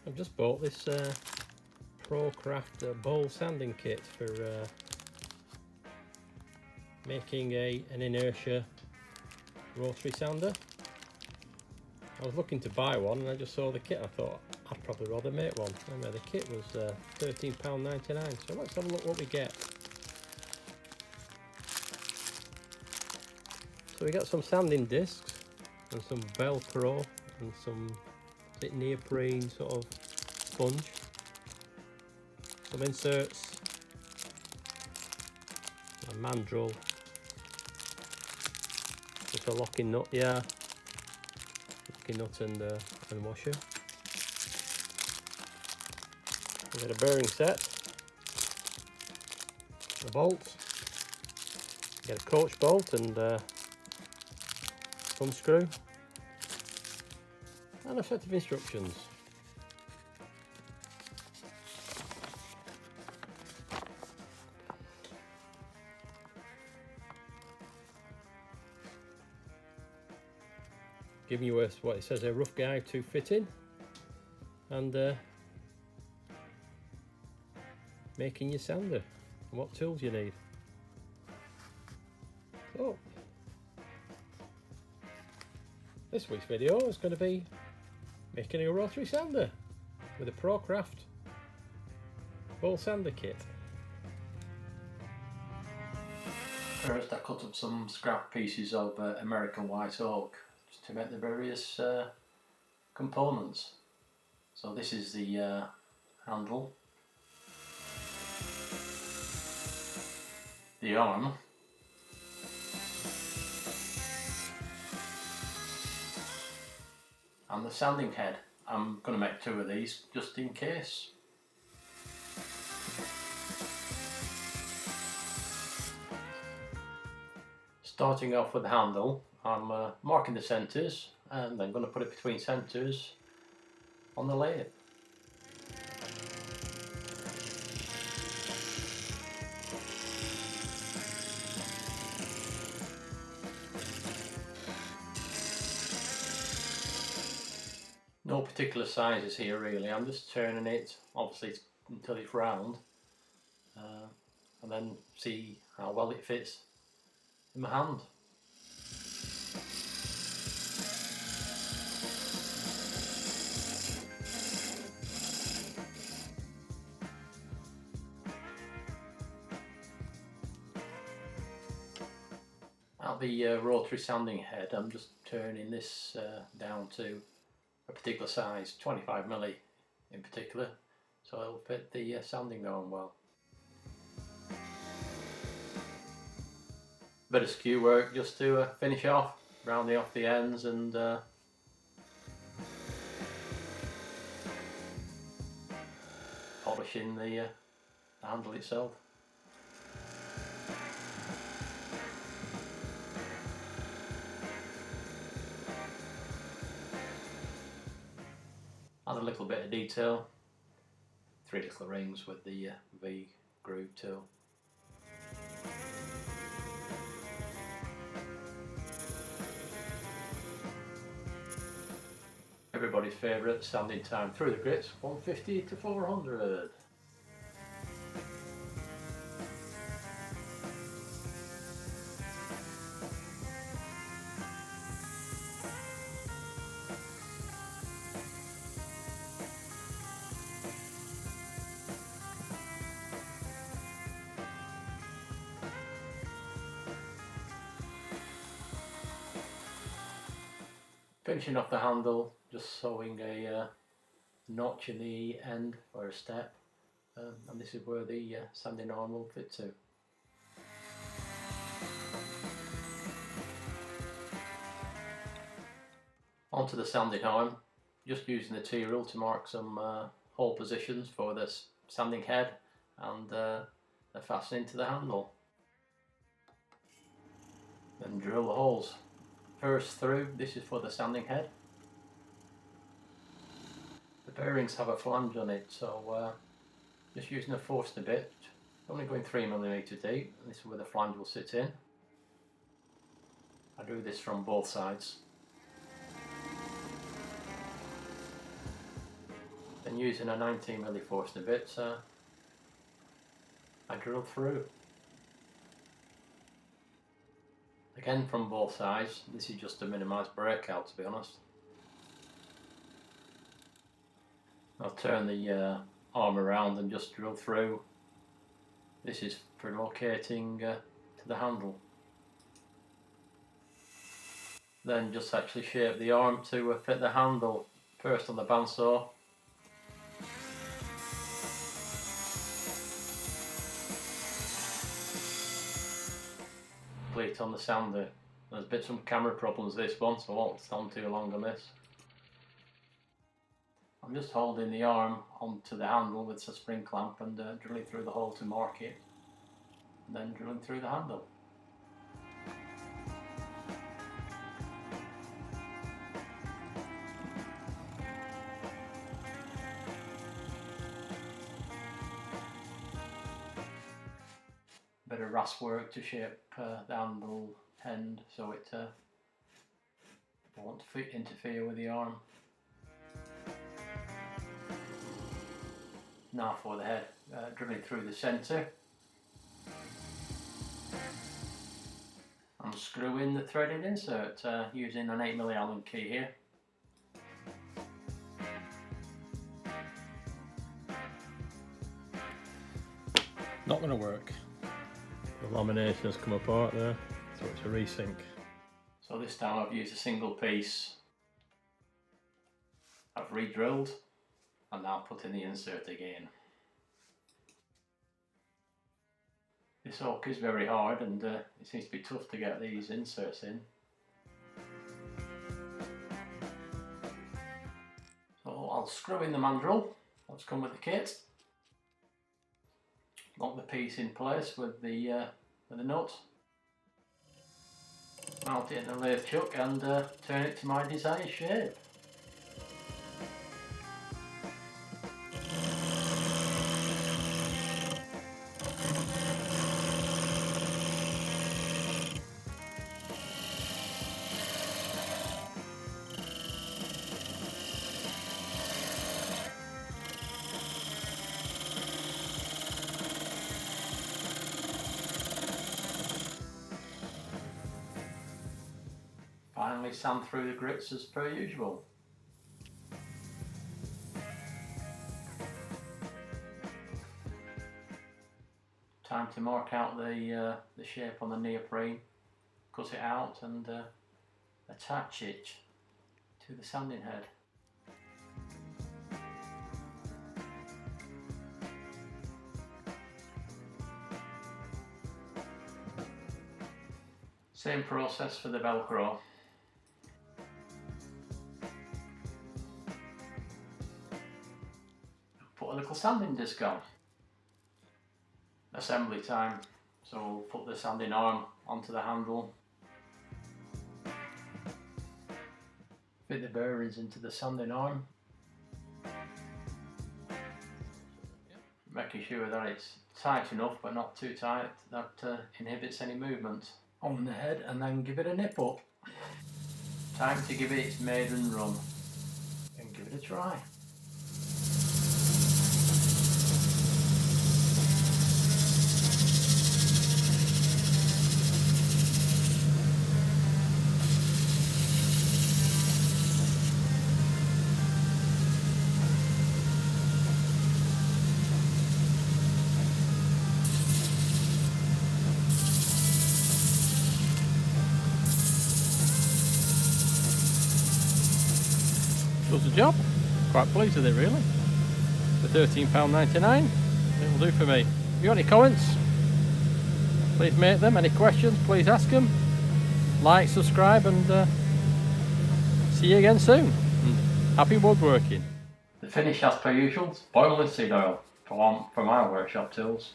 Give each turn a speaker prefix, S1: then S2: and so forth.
S1: I've just bought this Prokraft bowl sanding kit for making an inertia rotary sander. I was looking to buy one and I just saw the kit. I thought I'd probably rather make one. Anyway, the kit was £13.99, so let's have a look what we get. So we got some sanding discs and some Velcro and some neoprene sort of sponge, some inserts, a mandrel, just a locking nut, locking nut and washer. We got a bearing set, a bolt, get a coach bolt and thumb screw, and a set of instructions. Giving you what it says, a rough guide to fitting and making your sander and what tools you need. So this week's video is going to be making a rotary sander with a Prokraft bowl sander kit. First I cut up some scrap pieces of American white oak just to make the various components. So this is the handle, the arm, and the sanding head. I'm going to make two of these just in case. Starting off with the handle, I'm marking the centres and then going to put it between centres on the lathe. No particular sizes here really, I'm just turning it obviously until it's round and then see how well it fits in my hand. At the rotary sanding head, I'm just turning this down to a particular size, 25mm in particular, so it'll fit the sanding going well. Bit of skew work just to finish off, rounding off the ends and polishing the handle itself. Add a little bit of detail, 3 little rings with the V groove tool. Everybody's favourite sanding time through the grits, 150 to 400. Finishing off the handle, just sewing a notch in the end or a step, and this is where the sanding arm will fit to. Onto the sanding arm, just using the T-rule to mark some hole positions for this sanding head and the fastening to the handle. Then drill the holes. First through, this is for the sanding head. The bearings have a flange on it, so just using a Forstner bit, only going 3mm deep, and this is where the flange will sit in. I do this from both sides. Then using a 19mm force and a bit, I drilled through. Again from both sides. This is just to minimise breakout, to be honest. I'll turn the arm around and just drill through. This is for locating to the handle. Then just actually shape the arm to fit the handle. First on the bandsaw. Complete on the sander. There's been some camera problems this one, so I won't stand too long on this. I'm just holding the arm onto the handle with a spring clamp and drilling through the hole to mark it, and then drilling through the handle. Bit of rasp work to shape the handle end so it won't interfere with the arm. Now for the head, drilling through the centre. I'm screwing the threaded insert using an 8mm Allen key here. Not going to work. The lamination has come apart there, so it's a resync. So this time I've used a single piece. I've re-drilled and now put in the insert again. This hook is very hard and it seems to be tough to get these inserts in. So I'll screw in the mandrel that's come with the kit. Lock the piece in place with the nut. Mount it in the lathe chuck and turn it to my desired shape. Finally sand through the grits as per usual. Time to mark out the shape on the neoprene, cut it out and attach it to the sanding head. Same process for the Velcro. Put a little sanding disc on. Assembly time. So we'll put the sanding arm onto the handle. Fit the bearings into the sanding arm. Making sure that it's tight enough but not too tight that inhibits any movement on the head, and then give it a nip up. Time to give it its maiden run and give it a try. Does the job. Quite pleased with it really. For £13.99 it will do for me. If you got any comments, please make them. Any questions, please ask them. Like, subscribe, and see you again soon. And happy woodworking. The finish as per usual, oil and seed oil for my workshop tools.